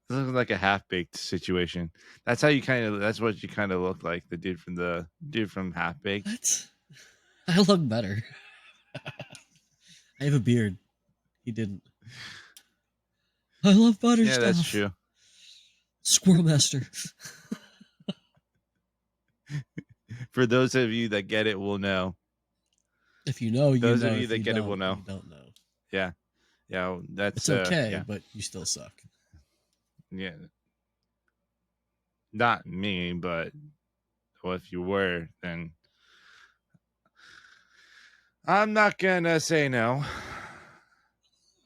This looks like a half-baked situation. That's how you kind of. That's what you kind of look like. The dude from Half Baked. What? I look better. I have a beard. He didn't. I love butter Yeah, stuff. that's true. Squirrel Master. For those of you that get it, will know. If you know, you Those know. of you If that you get it don't, will know. you don't know. Yeah, yeah. That's It's okay, yeah, but you still suck. yeah. Not me, but well, if you were, then I'm not gonna say no.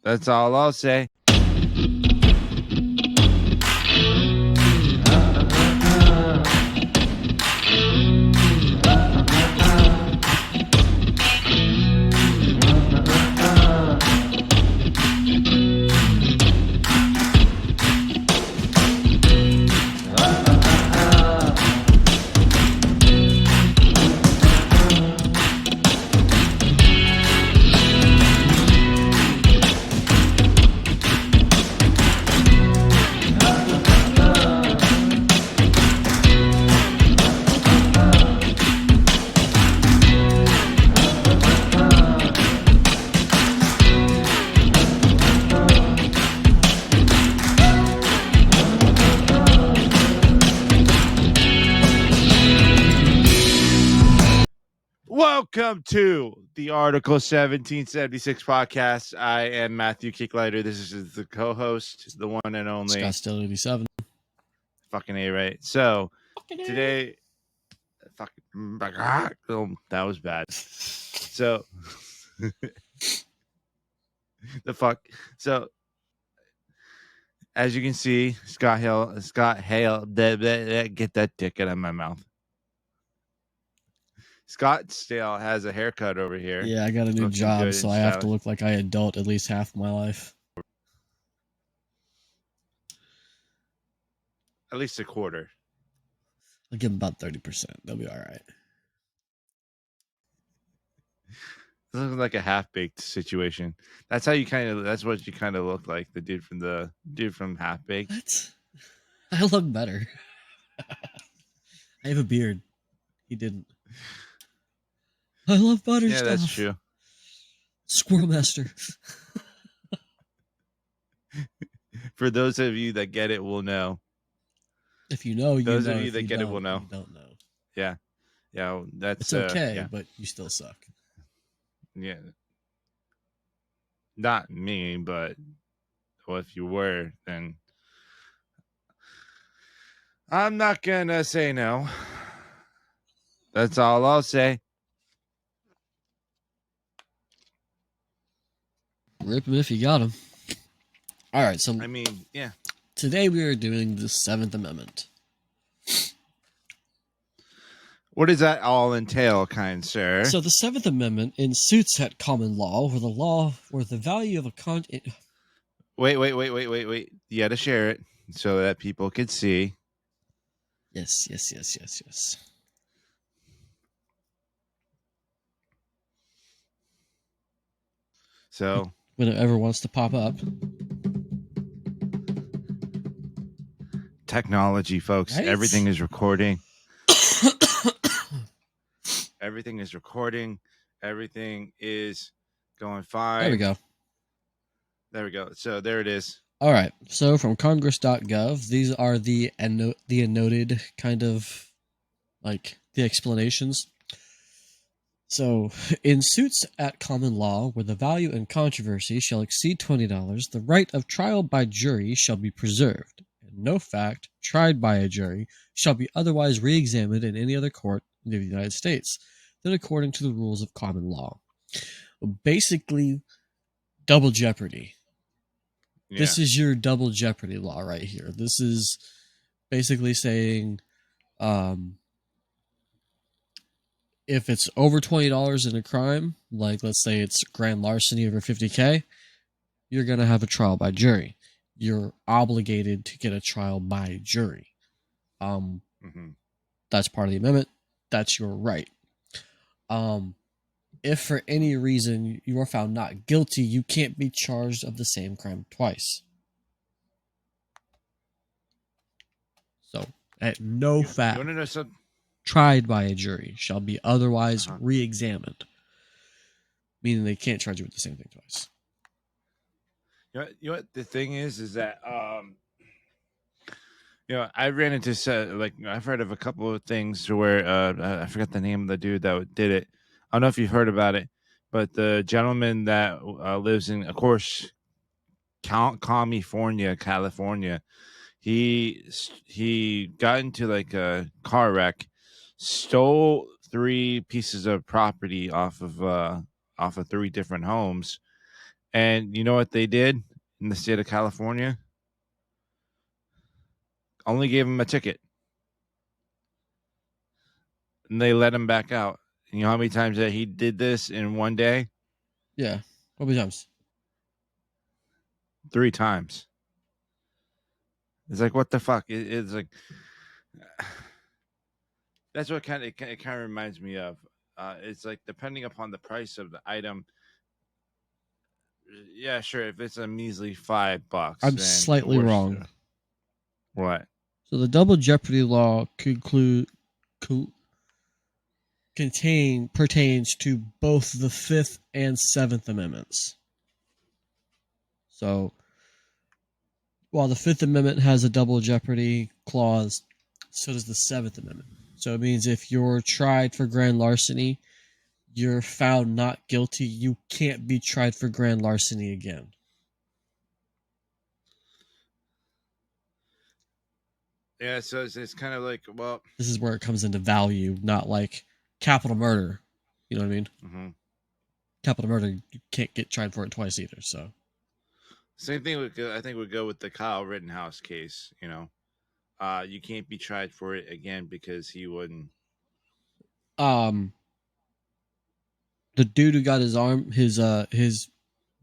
That's all I'll say. Welcome to the Article 1776 podcast. I am Matthew Kicklighter. This is the co-host, the one and only Scott Still 87. fucking A, right? So today, fucking that was bad. So the fuck. So as you can see, Scott Hale, get that dick out of my mouth. Scott still has a haircut over here. Yeah, I got a new Looking job, good so and I have to stylish. look like I adult at least half my life. At least a quarter. I'll give him about 30%. They'll be all right. This looks like a half-baked situation. That's how you kind of. That's what you kind of look like. The dude from Half Baked. What? I look better. I have a beard. He didn't. I love butter Yeah, stuff. that's true. Squirrel Master. For those of you that get it, will know. If you know, you Those know. of you If that you get it don't, will know. you don't know. Yeah, yeah. That's It's okay, yeah, but you still suck. yeah. Not me, but well, if you were, then I'm not gonna say no. That's all I'll say. Rip him if you got him. All right, so I mean, yeah. today we are doing the 7th Amendment. What does that all entail, kind sir? So the 7th Amendment ensuits at common law where the value of a Wait. You gotta share it so that people can see. Yes. So When it ever wants to pop up. technology, folks. Right? Everything is recording. Everything is recording. Everything is going fine. There we go. There we go. So there it is. All right. So from Congress.gov, these are the annotated kind of like the explanations. So, in suits at common law where the value in controversy shall exceed $20, the right of trial by jury shall be preserved, and no fact tried by a jury shall be otherwise re-examined in any other court in the United States than according to the rules of common law. Basically, double jeopardy. Yeah. This is your double jeopardy law right here. This is basically saying if it's over $20 in a crime, like let's say it's grand larceny over $50K, you're going to have a trial by jury. You're obligated to get a trial by jury. That's part of the amendment. That's your right. If for any reason you are found not guilty, you can't be charged of the same crime twice. So, at no You fact want to know something? tried by a jury shall be otherwise Uh-huh. re-examined, meaning they can't charge you with the same thing twice. You know what the thing is that I ran into like I've heard of a couple of things to where I forgot the name of the dude that did it. I don't know if you've heard about it, but the gentleman that lives in, of course, California, he got into like a car wreck, stole 3 pieces of property off of 3 different homes, and you know what they did in the state of California? Only gave him a ticket, and they let him back out. And you know how many times that he did this in one day? Yeah. How many times? 3 times. It's like, what the fuck? It's like that's what it kind of reminds me of. It's like depending upon the price of the item. Yeah, sure. If it's a measly $5, I'm then slightly worse. wrong. What? So the double jeopardy law pertains to both the Fifth and Seventh Amendments. So while the Fifth Amendment has a double jeopardy clause, so does the Seventh Amendment. So it means if you're tried for grand larceny, you're found not guilty, you can't be tried for grand larceny again. Yeah, so it's kind of like, well, This is where it comes into value, not like capital murder. You know what I mean? mm-hmm. Capital murder, you can't get tried for it twice either. So Same thing I think would go with the Kyle Rittenhouse case. You can't be tried for it again because he wouldn't. the dude who got his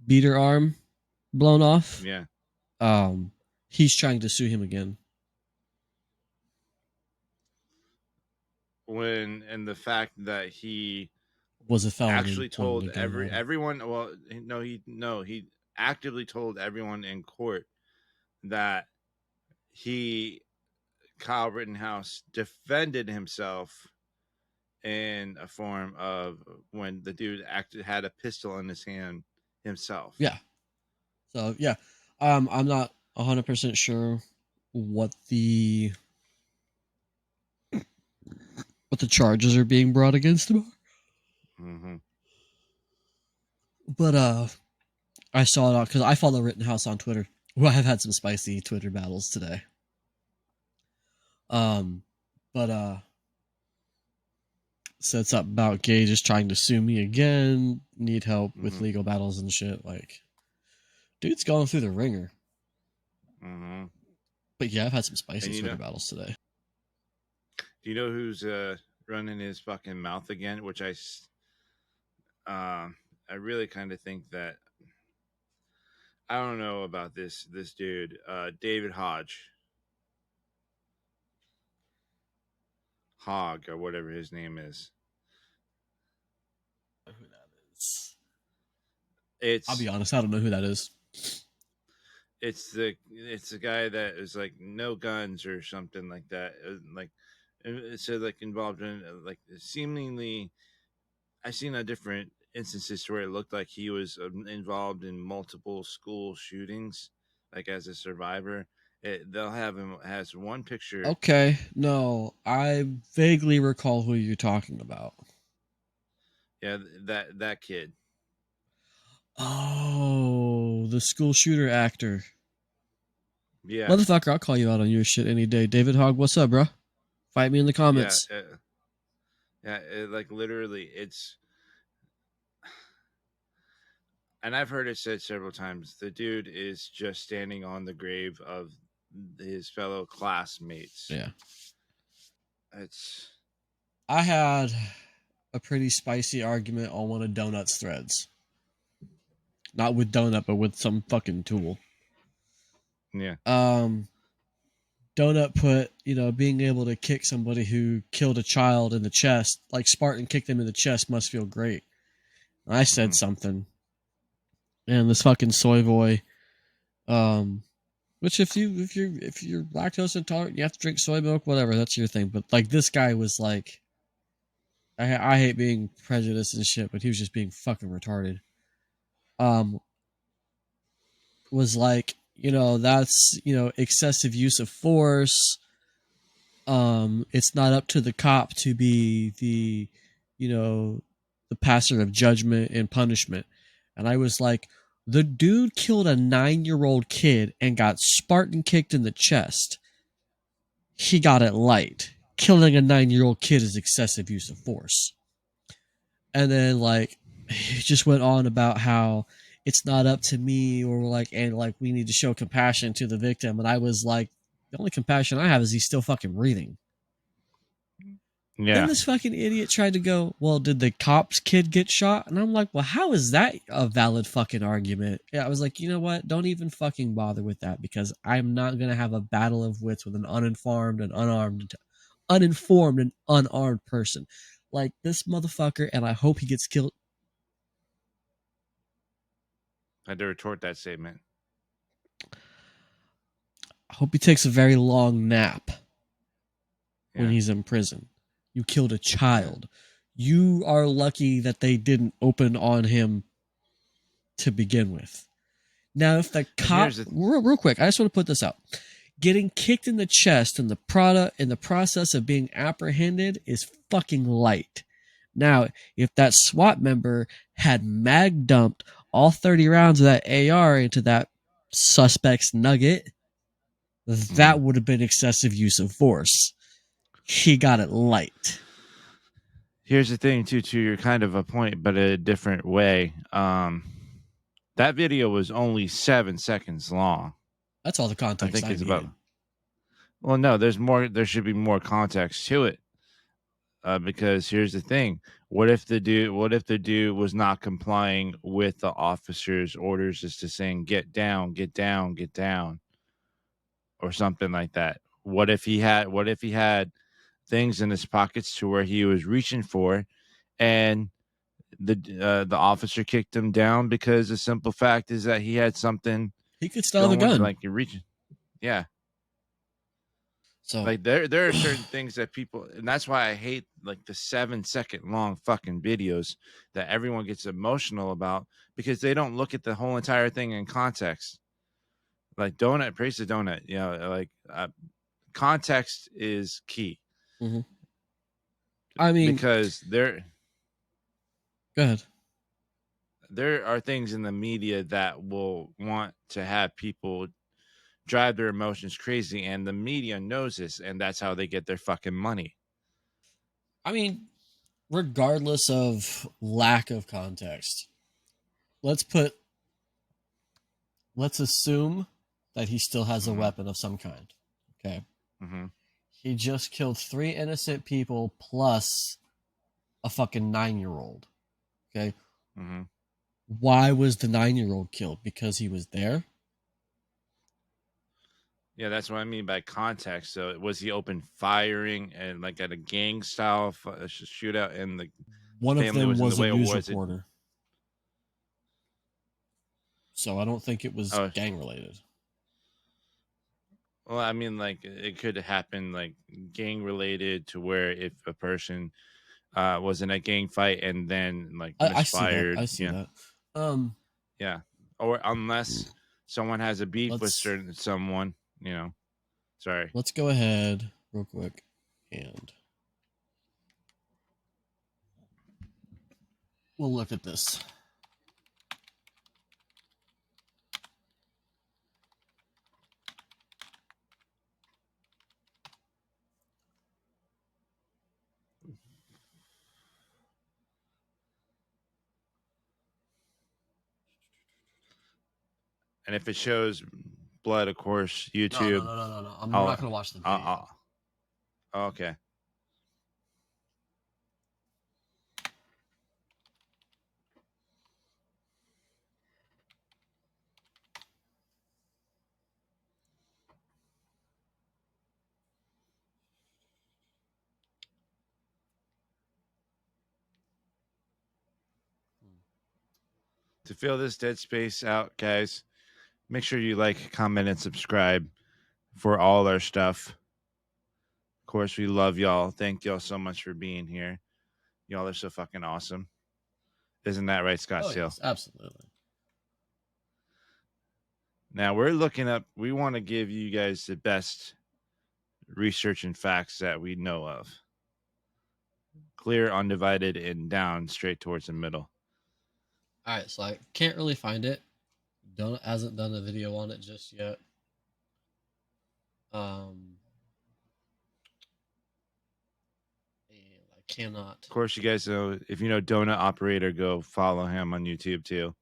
beater arm blown off, Yeah, he's trying to sue him again. and the fact that he Was a felony actually holding told a gun on him. everyone. Well, he actively told everyone in court that he Kyle Rittenhouse defended himself in a form of when the dude had a pistol in his hand himself. Yeah. So yeah, I'm not 100% sure what the charges are being brought against him, Mm-hmm. but I saw it because I follow Rittenhouse on Twitter. Well, I've had some spicy Twitter battles today. But said something about Gay just trying to sue me again, need help with legal battles and shit. Like, dude's going through the ringer. Mm-hmm. But yeah, I've had some spicy And Twitter battles today. do you know who's running his fucking mouth again? Which I really kind of think that I don't know about this dude, David Hogg or whatever his name is. Who that is? I'll be It's honest, I don't know who that is. it's the guy that is like no guns or something like that. Like it said like involved in like seemingly I've seen a different instances to where it looked like he was involved in multiple school shootings, like as a survivor. They'll have him has one picture. Okay, no, I vaguely recall who you're talking about. Yeah, that kid. Oh, the school shooter actor. Yeah, Motherfucker, I'll call you out on your shit any day. David Hogg, what's up, bro? Fight me in the yeah, comments. yeah. Like literally, it's. And I've heard it said several times. The dude is just standing on the grave of his fellow classmates. Yeah. It's. I had a pretty spicy argument on one of Donut's threads. Not with Donut, but with some fucking tool. Yeah. Donut put, being able to kick somebody who killed a child in the chest, like Spartan kicked him in the chest, must feel great. I said something, and this fucking soy boy, Which if you're lactose intolerant, you have to drink soy milk, whatever. That's your thing. But like this guy was like, I hate being prejudiced and shit, but he was just being fucking retarded. Um, was like, that's excessive use of force. It's not up to the cop to be you know the passer of judgment and punishment. And I was like, the dude killed a 9-year-old kid and got Spartan kicked in the chest. He got it light. Killing a 9-year-old kid is excessive use of force. And then like he just went on about how it's not up to me, or like, and like we need to show compassion to the victim. And I was like, the only compassion I have is he's still fucking breathing. Then Yeah. this fucking idiot tried to go, well, did the cop's kid get shot? And I'm like, well, how is that a valid fucking argument? Yeah, I was like, you know what? Don't even fucking bother with that, because I'm not gonna have a battle of wits with an uninformed and unarmed person like this motherfucker. And I hope he gets killed. I had to retort that statement. I hope he takes a very long nap when Yeah. he's in prison. You killed a Yeah. child. You are lucky that they didn't open on him to begin with. Now, if the And here's cop, the real quick, I just want to put this out. Getting kicked in the chest in the process of being apprehended is fucking light. Now, if that SWAT member had mag dumped all 30 rounds of that AR into that suspect's nugget, that mhm. would have been excessive use of force. He got it light. Here's the thing too, to your kind of a point, but a different way. That video was only 7 seconds long. That's all the I context think I it's about. needed. Well, no, there's more. There should be more context to it. Because here's the thing: what if the dude was not complying with the officer's orders, just to saying "get down, get down, get down," or something like that? What if he had things in his pockets to where he was reaching for, and the officer kicked him down because the simple fact is that he had something He could still have a going, gun. like you're reaching. Yeah, So, like there are certain things that people, and that's why I hate like the 7 second long fucking videos that everyone gets emotional about, because they don't look at the whole entire thing in context. Like donut, praise the donut. Like context is key, mhm. I mean, because go ahead. there are things in the media that will want to have people drive their emotions crazy, and the media knows this, and that's how they get their fucking money. I mean, regardless of lack of context, let's put let's assume that he still has a Mm-hmm. weapon of some kind. Okay. Mm-hmm. He just killed 3 innocent people plus a fucking 9-year-old. Okay. Mm-hmm. Why was the 9-year-old killed? Because he was there? Yeah, that's what I mean by context. So was he open firing and like at a gang style shootout, and the One of family them was in the was a way, or news was it? reporter. So I don't think it was Oh, gang related. well, I mean, like it could happen like gang related, to where if a person was in a gang fight and then like I see that. I misfired, see that. Um, yeah, or unless someone has a beef with let's certain someone, you know. Sorry. let's go ahead real quick and we'll look at this. And if it shows blood, of course, No, no, YouTube. no, no, no, no. We're not I'll, gonna watch the I'll, video. okay. To fill this dead space out, guys, Make sure you like, comment, and subscribe for all our stuff. Of course, we love y'all. Thank y'all so much for being here. Y'all are so fucking awesome. Isn't that right, Scott Oh Steele? yes, absolutely. Now we're looking up, we want to give you guys the best research and facts that we know of. Clear, undivided, and down straight towards the middle. All right, so I can't really find it. Don't hasn't done a video on it just yet. And I cannot. Of course, you guys know, if you know Donut Operator, go follow him on YouTube too.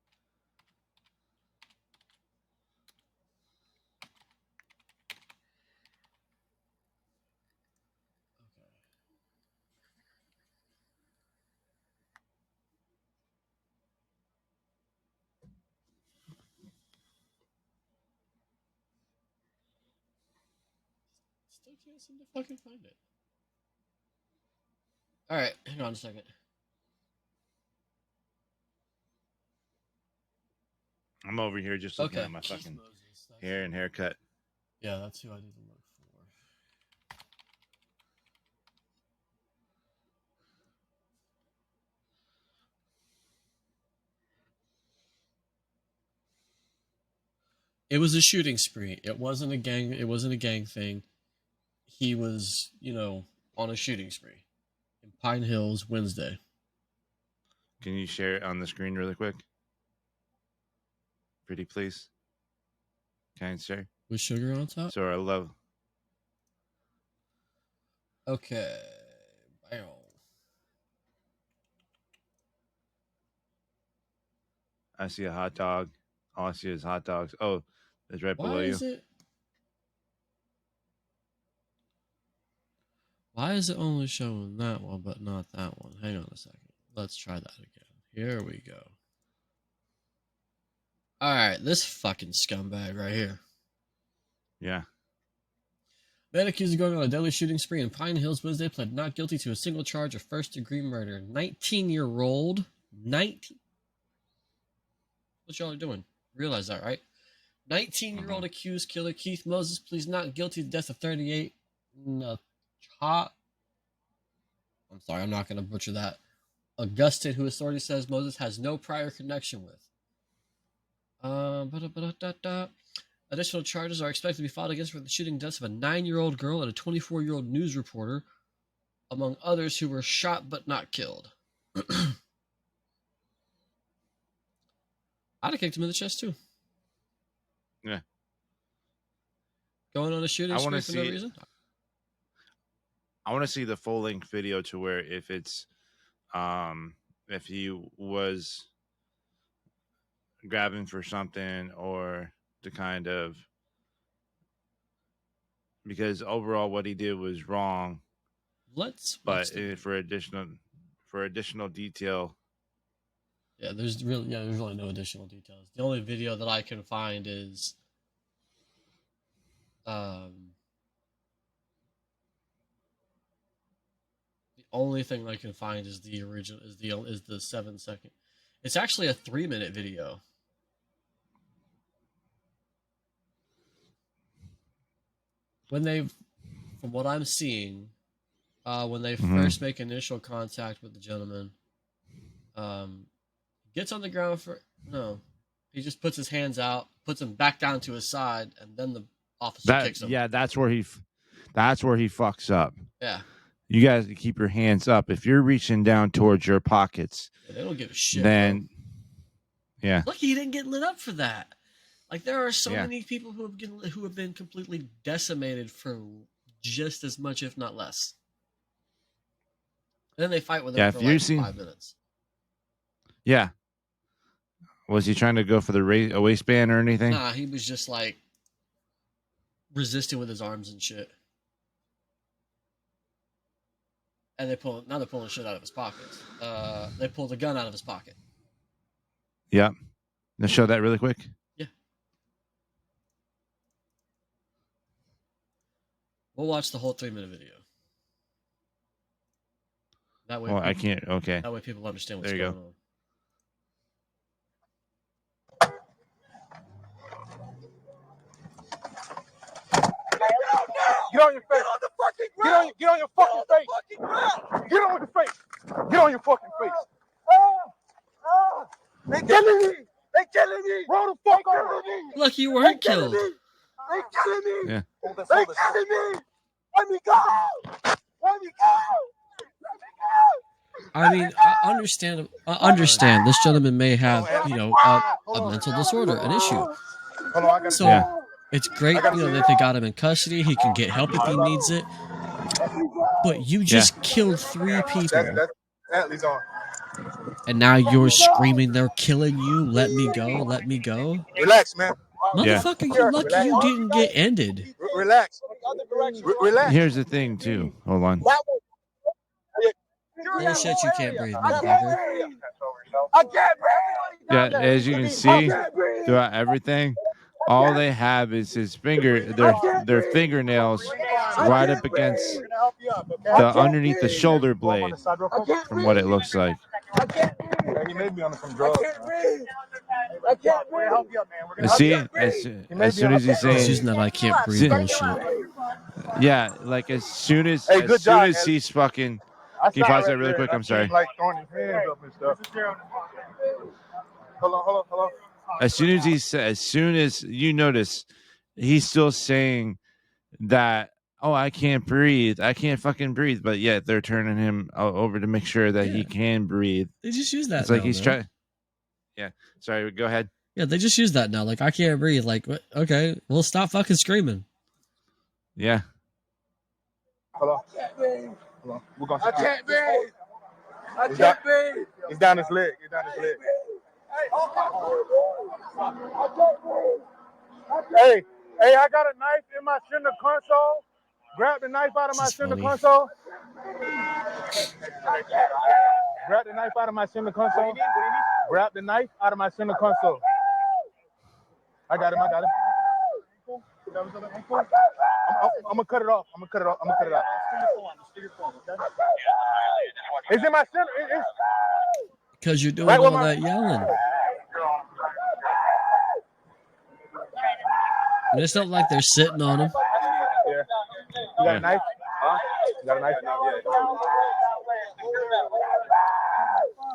Okay. Still can't seem to fucking find it. All right, hang on a second. I'm over here just looking Okay, at my Keith fucking Moses. hair and haircut. Yeah, that's who I need to look for. It was a shooting spree. It wasn't a gang. It wasn't a gang thing. He was, on a shooting spree in Pine Hills Wednesday. Can you share it on the screen really quick? Pretty please. Kind sir. With sugar on top. So I love. Okay. Bam. I see a hot dog. All I see is hot dogs. Oh, it's right below Why you. is it? Why is it only showing that one but not that one? Hang on a second. Let's try that again. Here we go. All right, this fucking scumbag right here. Yeah. Man accused of going on a deadly shooting spree in Pine Hills Wednesday pled not guilty to a single charge of first-degree murder. 19-year-old. 19. What y'all are doing? Realize that, right? 19-year-old accused killer Keith Moses pleads not guilty to the death of 38. I'm sorry, I'm not going to butcher that. Augustin, who authority says Moses has no prior connection with. Additional charges are expected to be filed against for the shooting deaths of a 9-year-old girl and a 24-year-old news reporter, among others who were shot but not killed. I'd have kicked him in the chest too. Yeah. Going on a shooting spree for no reason? I want to see the full length video to where if he was grabbing for something or to kind of, because overall what he did was wrong. Let's but watch the for additional detail. Yeah, there's really no additional details. The only video that I can find is the only thing I can find is the original is the 7-second. It's actually a 3-minute video. From what I'm seeing, when they first make initial contact with the gentleman, gets on the ground he just puts his hands out, puts him back down to his side, and then the officer kicks him. Yeah, that's where he fucks up. Yeah. You guys keep your hands up. If you're reaching down towards your pockets, they don't give a shit. Then, bro. Yeah. Lucky he didn't get lit up for that. Like there are so many people who have been completely decimated for just as much, if not less. And then they fight with him for like 5 minutes. Yeah. Was he trying to go for a waistband or anything? Nah, he was just like resisting with his arms and shit. And they're pulling shit out of his pockets. They pulled a gun out of his pocket. Yeah. Let's show that really quick. Yeah. We'll watch the whole 3-minute video. That way, I can't. Okay. That way, people understand what's going on. Get on your face. Get on the fucking ground. Get on your fucking face. Get on your face. Get on your fucking face. They killing me. They killing me. Roll the fuck over. Look, you weren't killed. They killing me. Yeah. They killing me. Let me go. Let me go. I mean, I understand. This gentleman may have, a mental disorder, an issue. So it's great, that they got him in custody. He can get help if he needs it. But you just killed 3 people. That's on. And now you're screaming, they're killing you. Let me go. Let me go. Relax, man. Motherfucker, you're lucky you didn't get ended. Relax. Relax. Here's the thing, too. Hold on. Bullshit, you can't breathe, motherfucker. I can't breathe. Yeah, as you can see, throughout everything, all they have is his their fingernails right up against underneath the shoulder blade, from what it looks like. He made me on some drugs. I can't breathe. See, as soon as he's He's using saying, that I can't breathe bullshit. yeah, like as soon as he's fucking. Can you pause that really quick? I'm sorry. Like throwing his hands up and stuff. Hold on. As soon as you notice, he's still saying that, oh, I can't breathe. I can't fucking breathe. But yet they're turning him over to make sure that he can breathe. They just use that. It's like he's trying. Yeah. Sorry. Go ahead. Yeah, they just use that now. Like, I can't breathe. Like, what? Okay, well, stop fucking screaming. Yeah. Hold on. We're gonna. I can't breathe. I can't breathe. It's down his leg. Hey, I got a knife in my center console. Grab the knife out of my center console. Grab the knife out of my center console. Grab the knife out of my center console. I got him. I'm gonna cut it off. It's in my center. Because you're doing all that yelling. And it's not like they're sitting on him. Yeah. You got a knife? Huh? You got a knife?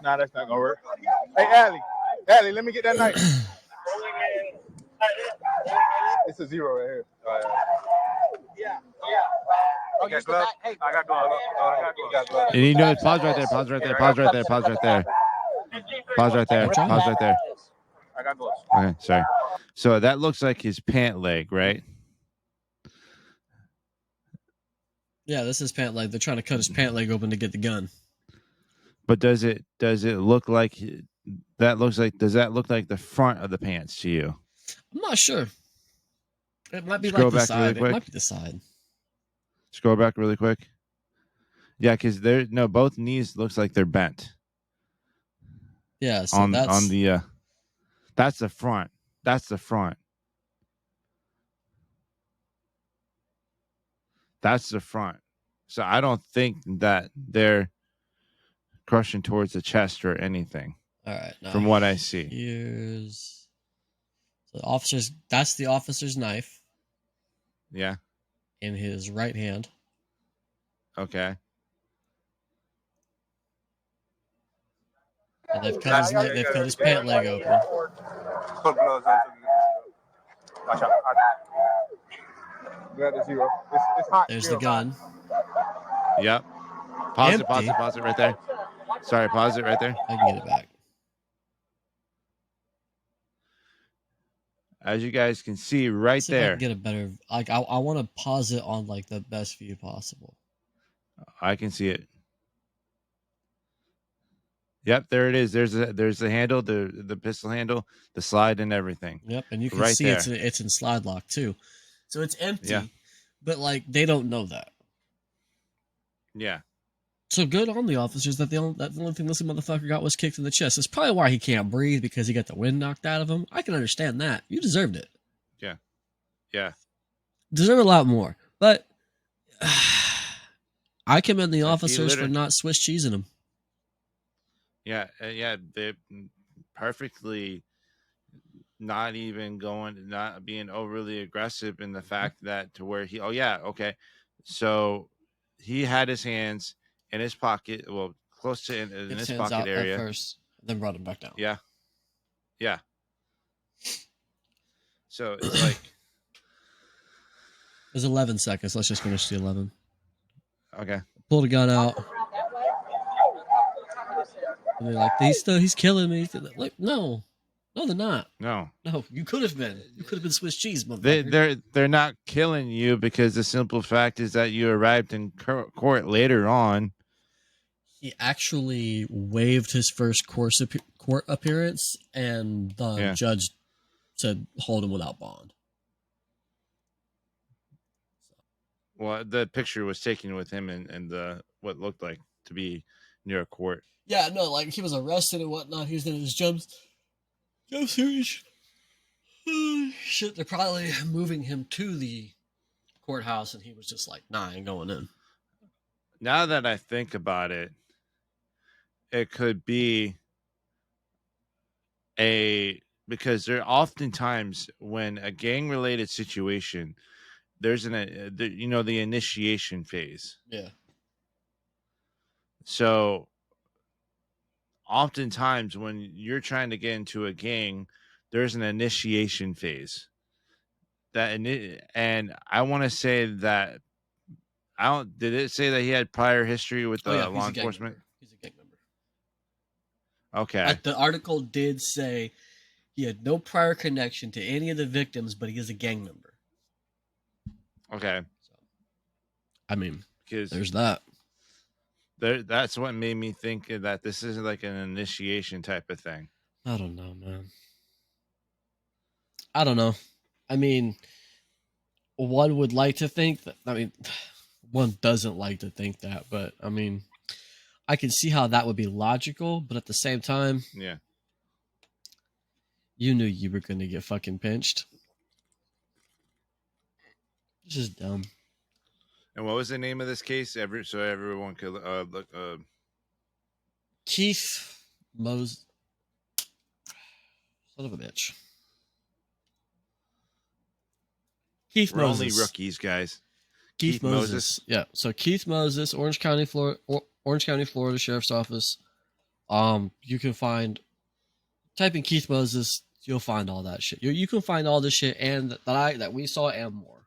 Nah, that's not gonna work. Hey, Allie, let me get that knife. It's a 0 right here. Yeah. I got gloves. I got gloves. And you know, pause right there. Pause right there. I got gloves. Okay, sorry. So that looks like his pant leg, right? Yeah, this is pant leg. They're trying to cut his pant leg open to get the gun. But does it look like does that look like the front of the pants to you? I'm not sure. It might be Scroll like the back side. really quick. It might be the side. Scroll back really quick. Yeah, because both knees looks like they're bent. Yeah, so that's the front. That's the front. That's the front. So I don't think that they're crushing towards the chest or anything. All right. Now from what I see. Here's the officer's. That's the officer's knife. Yeah. In his right hand. Okay. And they've cut his pant leg open. Put gloves on. Watch out. Grab the 0. It's hot. There's the gun. Yep. Pause it right there. Sorry, pause it right there. I can get it back. As you guys can see right see there. if I can get a better, like, I want to pause it on like the best view possible. I can see it. Yep, there it is. There's the handle, the pistol handle, the slide, and everything. Yep, and you can see it's in slide lock too, so it's empty. Yeah. But like they don't know that. Yeah. So good on the officers that the only thing this motherfucker got was kicked in the chest. That's probably why he can't breathe, because he got the wind knocked out of him. I can understand that. You deserved it. Yeah. Yeah. Deserve a lot more, but I commend the officers for not Swiss cheesing him. Yeah, yeah, they perfectly not even going, not being overly aggressive in the fact that to where he, oh yeah, okay, so he had his hands in his pocket, well, close to in Gets his hands pocket out at area. first, then brought him back down. Yeah, yeah. So it's like, There's 11 seconds. Let's just finish the 11. okay, Pulled a gun out. And they're like, he's killing me. Like, no, they're not. no, No, you could have been. You could have been Swiss cheese, they motherfucker. they're not killing you because the simple fact is that you arrived in court later on. He actually waived his first court appearance, and the Yeah. judge said hold him without bond. Well, the picture was taken with him and the what looked like to be near a court. Yeah, no, like he was arrested and whatnot. He was in his jumpsuit. Shit, they're probably moving him to the courthouse, and he was just like, "Nah, I ain't going in." Now that I think about it, it could be because there are oftentimes when a gang related situation, there's the initiation phase. Yeah. So oftentimes when you're trying to get into a gang, there's an initiation phase. And I want to say that I don't. Did it say that he had prior history with Oh yeah, law he's a gang enforcement? member. He's a gang member. Okay. The article did say he had no prior connection to any of the victims, but he is a gang member. Okay. So, I mean, Because there's that. that's what made me think that this is like an initiation type of thing. I don't know, man. I don't know. I mean, one would like to think that. I mean, one doesn't like to think that, but I mean, I can see how that would be logical, but at the same time, Yeah. you knew you were going to get fucking pinched. It's just dumb. And what was the name of this case? So everyone could look. Keith Mose. Son of a bitch. Keith We're Moses. only rookies, guys. Keith Moses. Yeah. So Keith Moses, Orange County, Florida Sheriff's Office. You can type in Keith Moses, you'll find all that shit. You can find all this shit and that we saw and more.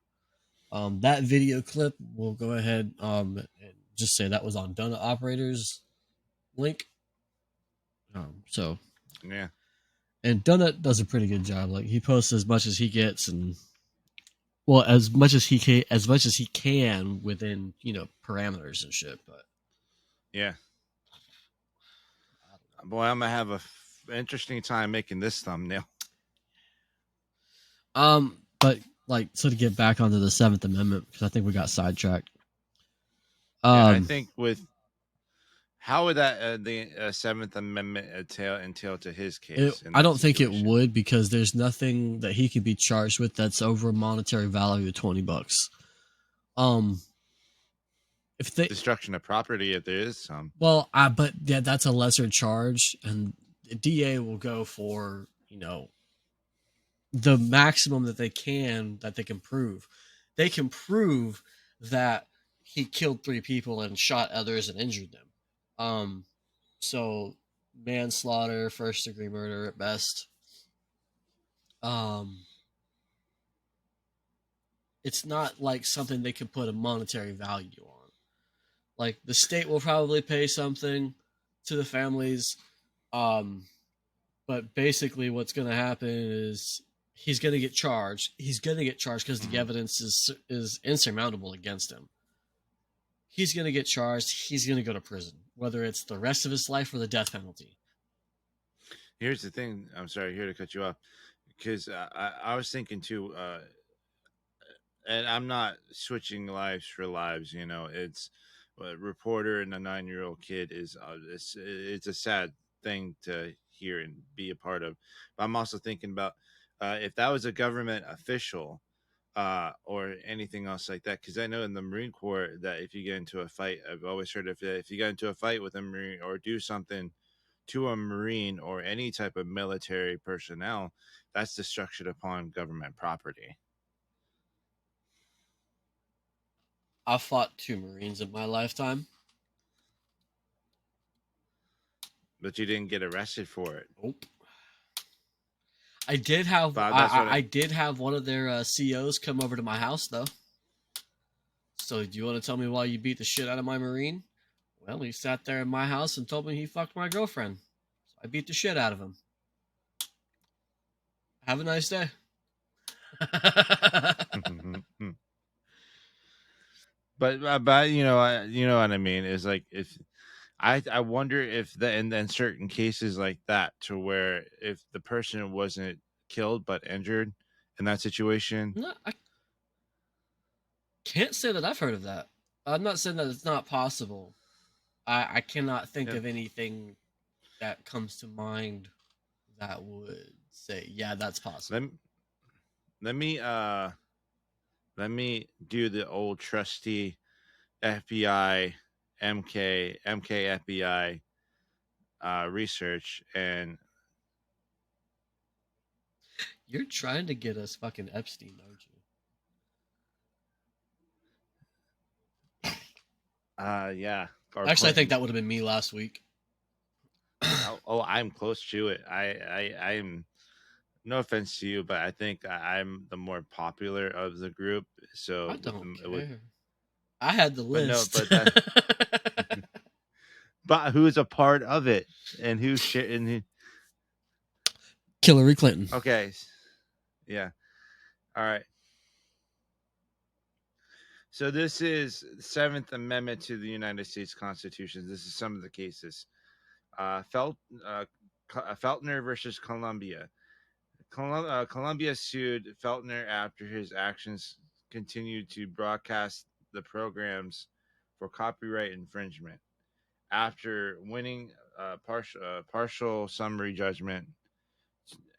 That video clip, we'll go ahead and just say that was on Donut Operators link. So Yeah. and Donut does a pretty good job. Like he posts as much as he gets and well as much as he can within parameters and shit. But Yeah. Boy, I'm gonna have a interesting time making this thumbnail. But like so to get back onto the Seventh Amendment because I think we got sidetracked. Yeah, I think with how would that the Seventh Amendment entail to his case? I don't think it would because there's nothing that he could be charged with that's over a monetary value of $20. If they destruction of property, if there is some. Well, but yeah, that's a lesser charge, and the DA will go for the maximum that they can prove. They can prove that he killed 3 people and shot others and injured them. So manslaughter, first degree murder at best. It's not like something they can put a monetary value on. Like the state will probably pay something to the families, but basically what's going to happen is he's going to get charged. He's going to get charged because the evidence is insurmountable against him. He's going to get charged. He's going to go to prison, whether it's the rest of his life or the death penalty. Here's the thing. I'm sorry, here to cut you off because I was thinking too, and I'm not switching lives for lives. It's a reporter and a 9-year-old kid is it's a sad thing to hear and be a part of. But I'm also thinking about if that was a government official or anything else like that, because I know in the Marine Corps that if you get into a fight, I've always heard if you get into a fight with a Marine or do something to a Marine or any type of military personnel, that's destruction upon government property. I fought 2 Marines in my lifetime. But you didn't get arrested for it. Nope. I did have Bob, that's what I did have one of their COs come over to my house though. So do you want to tell me why you beat the shit out of my Marine? Well, he sat there in my house and told me he fucked my girlfriend. So I beat the shit out of him. Have a nice day. but you know what I mean is like if I wonder if in certain cases like that to where if the person wasn't killed but injured in that situation. No, I can't say that I've heard of that. I'm not saying that it's not possible. I cannot think Yeah. of anything that comes to mind that would say, yeah, that's possible. Let me do the old trusty FBI MK FBI research, and You're trying to get us fucking Epstein, aren't you? yeah. Actually, I think that would have been me last week. I'm close to it. I'm no offense to you, but I think I'm the more popular of the group. So I don't care. I had the but list. no, but who's a part of it and who's shit and who? Hillary Clinton. Okay, yeah, all right. So this is the Seventh Amendment to the United States Constitution. This is some of the cases. Feltner versus Columbia. Columbia sued Feltner after his actions continued to broadcast the programs for copyright infringement. After winning partial summary judgment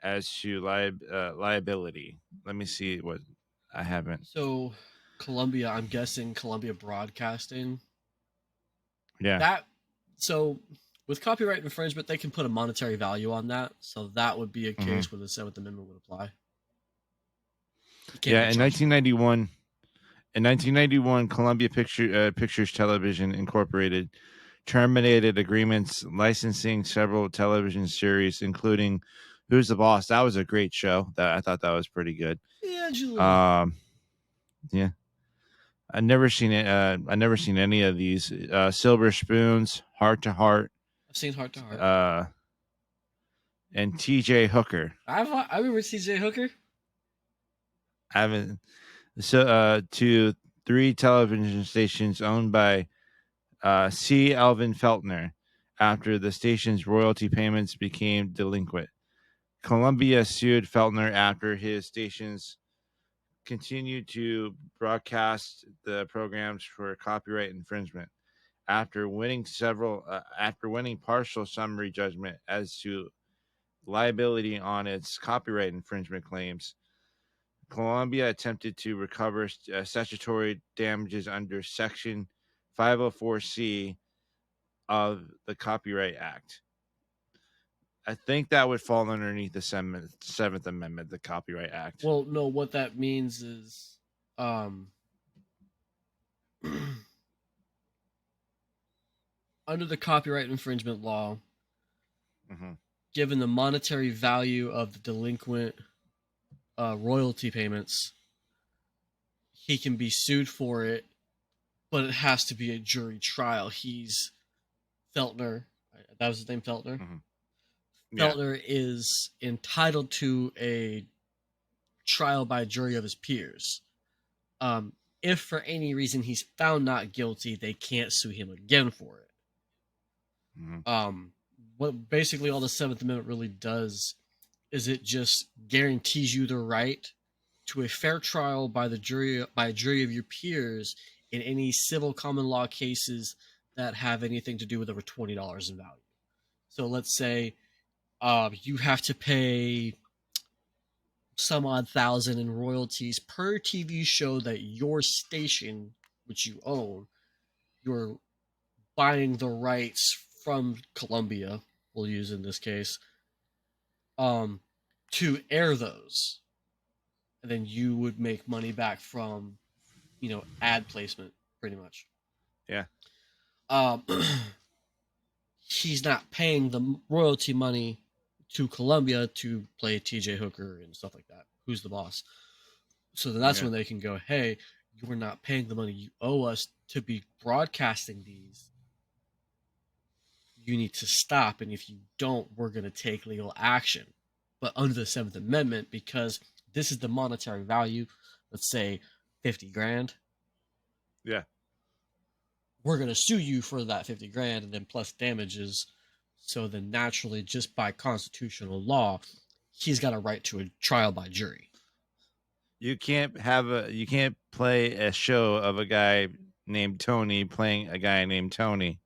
as to liability. Let me see what I haven't. So, Columbia, I'm guessing Columbia Broadcasting. Yeah. So with copyright infringement, they can put a monetary value on that. So that would be a case Mm-hmm. where the Seventh Amendment would apply. Yeah, in 1991, Columbia Pictures Television Incorporated terminated agreements licensing several television series, including "Who's the Boss." That was a great show. That I thought that was pretty good. Yeah, Julie. Yeah, I never seen it. I never seen any of these. Silver Spoons, Heart to Heart. I've seen Heart to Heart. And T.J. Hooker. I remember T.J. Hooker. I haven't. So to 3 television stations owned by C. Alvin Feltner after the station's royalty payments became delinquent. Columbia sued Feltner after his stations continued to broadcast the programs for copyright infringement. After winning partial summary judgment as to liability on its copyright infringement claims, Columbia attempted to recover statutory damages under Section 504C of the Copyright Act. I think that would fall underneath the Seventh Amendment, the Copyright Act. Well, no, what that means is under the copyright infringement law, given the monetary value of the delinquent royalty payments, he can be sued for it, but it has to be a jury trial. He's Feltner. That was his name, Feltner. Feltner is entitled to a trial by jury of his peers. If for any reason he's found not guilty, they can't sue him again for it. What basically all the Seventh Amendment really does is it just guarantees you the right to a fair trial by a jury of your peers in any civil common law cases that have anything to do with over $20 in value. So let's say you have to pay some odd thousand in royalties per TV show that your station, which you own, you're buying the rights from Columbia we'll use in this case, to air those, and then you would make money back from, ad placement, pretty much. Yeah. Um, he's not paying the royalty money to Columbia to play TJ Hooker and stuff like that. Who's the boss? So then that's when they can go, hey, you are not paying the money you owe us to be broadcasting these. You need to stop, and if you don't, we're going to take legal action. But under the Seventh Amendment, because this is the monetary value, let's say 50 grand. Yeah. We're going to sue you for that 50 grand and then plus damages. So then naturally, just by constitutional law, he's got a right to a trial by jury. You can't play a show of a guy named Tony playing a guy named Tony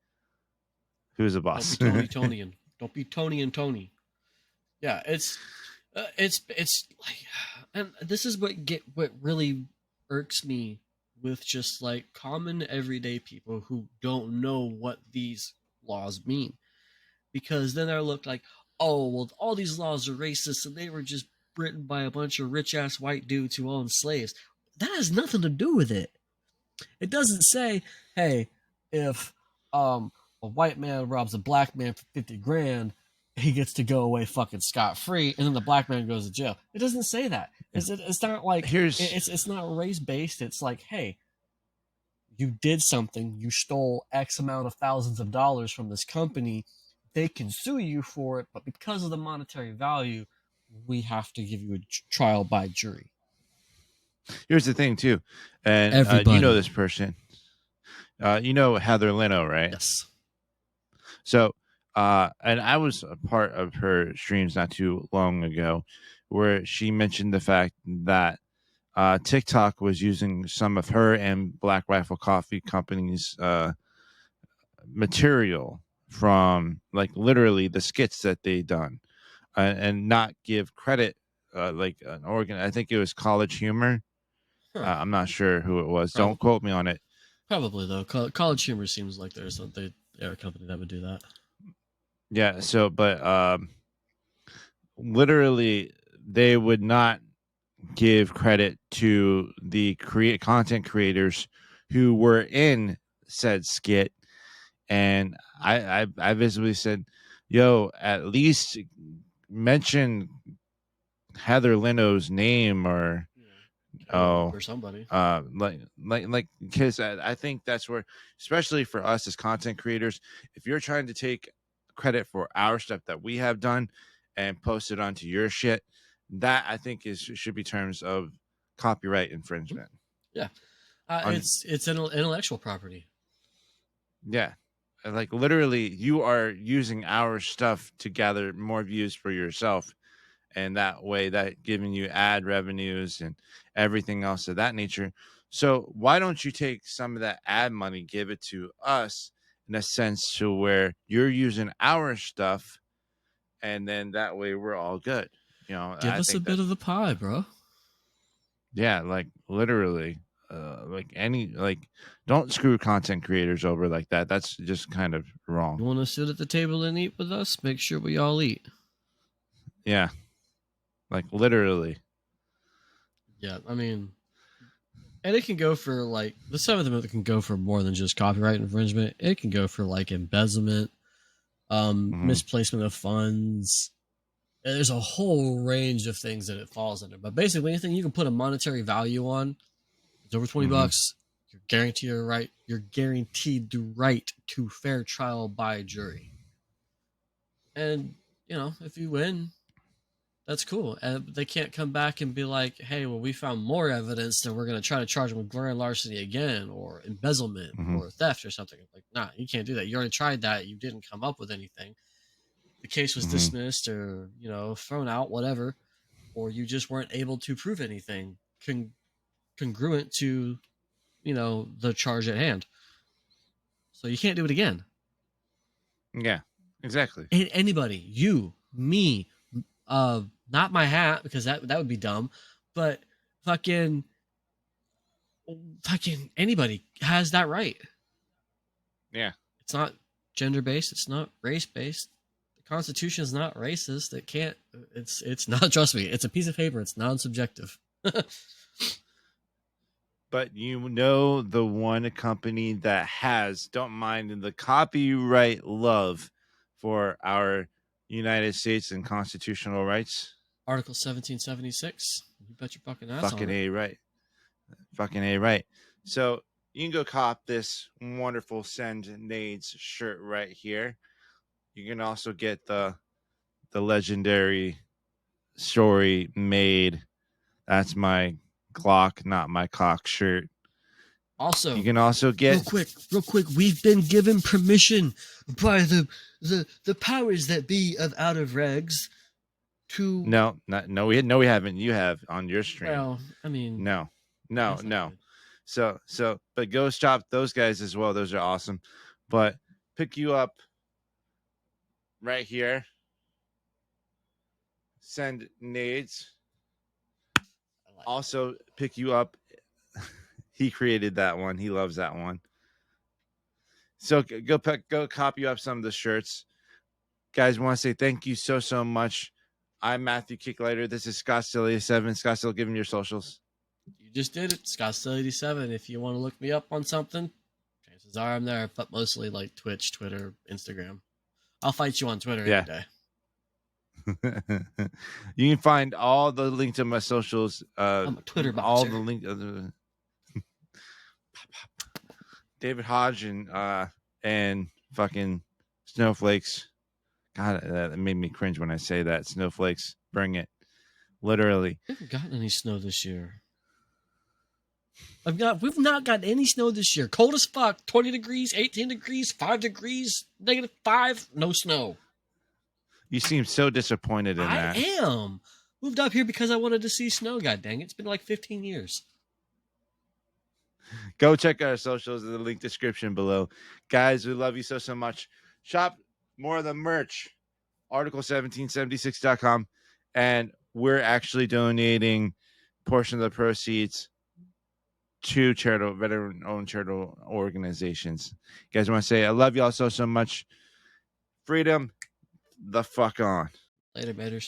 who's a boss. Don't be Tony and don't be Tony and Tony. Yeah, it's like, and this is what really irks me with just like common everyday people who don't know what these laws mean, because then they're looked like, oh well, all these laws are racist and they were just written by a bunch of rich ass white dudes who own slaves. That has nothing to do with it. It doesn't say, hey, if a white man robs a black man for 50 grand, he gets to go away fucking scot free, and then the black man goes to jail. It doesn't say that. It's not like it's not race based. It's like, hey, you did something, you stole X amount of thousands of dollars from this company. They can sue you for it, but because of the monetary value, we have to give you a trial by jury. Here's the thing, too, and you know this person. You know Heather Leno, right? Yes. So, and I was a part of her streams not too long ago, where she mentioned the fact that TikTok was using some of her and Black Rifle Coffee Company's material from, like, literally the skits that they done, and not give credit, like an organ. I think it was College Humor. Huh. I'm not sure who it was. Don't quote me on it. Probably, though. College Humor seems like they're a company that would do that. Yeah. So, but literally, they would not give credit to the content creators who were in said skit, and I visibly said, "Yo, at least mention Heather Leno's name or." Or somebody. Like, because I think that's where, especially for us as content creators, if you're trying to take credit for our stuff that we have done and post it onto your shit, that I think should be terms of copyright infringement. Yeah, it's intellectual property. Yeah, like literally, you are using our stuff to gather more views for yourself. And that way, that giving you ad revenues and everything else of that nature. So why don't you take some of that ad money, give it to us in a sense to where you're using our stuff, and then that way we're all good. Give us a bit of the pie, bro. Yeah, like literally, don't screw content creators over like that. That's just kind of wrong. You want to sit at the table and eat with us? Make sure we all eat. Yeah. Like literally. Yeah, I mean, and it can go for like the Seventh Amendment can go for more than just copyright infringement. It can go for like embezzlement, misplacement of funds. There's a whole range of things that it falls under. But basically, anything you can put a monetary value on, it's over $20. You're guaranteed the right to fair trial by jury. And if you win, that's cool. And they can't come back and be like, hey, well, we found more evidence and we're going to try to charge them with grand larceny again or embezzlement or theft or something. Like, nah, you can't do that. You already tried that. You didn't come up with anything. The case was dismissed or, thrown out, whatever, or you just weren't able to prove anything congruent to, the charge at hand. So you can't do it again. Yeah, exactly. Anybody, you, me, not my hat, because that would be dumb, but fucking anybody has that right. Yeah. It's not gender based. It's not race based. The Constitution is not racist. It can't. It's not. Trust me. It's a piece of paper. It's non-subjective. But you know the one company that has, don't mind the copyright love for our United States and constitutional rights? Article 1776. You bet your fucking ass Fucking on it. A right. Fucking A right. So you can go cop this wonderful Send Nades shirt right here. You can also get the legendary story made. That's my Glock, not my cock shirt. Also, you can also get real quick. We've been given permission by the powers that be of Out of Regs to. No, we haven't. You have on your stream. Well, I mean, no. Good. So, but go shop those guys as well. Those are awesome. But pick you up right here. Send Nades. Also pick you up. He created that one. He loves that one. So go copy up some of the shirts. Guys, want to say thank you so much. I'm Matthew Kicklighter. This is Scottsdale87. Scottsdale, give him your socials. You just did it. Scottsdale87. If you want to look me up on something, chances are I'm there, but mostly like Twitch, Twitter, Instagram. I'll fight you on Twitter any day. You can find all the links to my socials. I'm a Twitter boxer. All the links. David Hodge and fucking Snowflakes. God, that made me cringe when I say that. Snowflakes, bring it. Literally. We haven't gotten any snow this year. We've not got any snow this year. Cold as fuck. 20 degrees, 18 degrees, 5 degrees, -5, no snow. You seem so disappointed in that. I am. Moved up here because I wanted to see snow, god dang it. It's been like 15 years. Go check our socials in the link description below. Guys, we love you so much. Shop more of the merch. Article1776.com. And we're actually donating a portion of the proceeds to veteran-owned charitable organizations. You guys want to say, I love y'all so much. Freedom the fuck on. Later, baiters.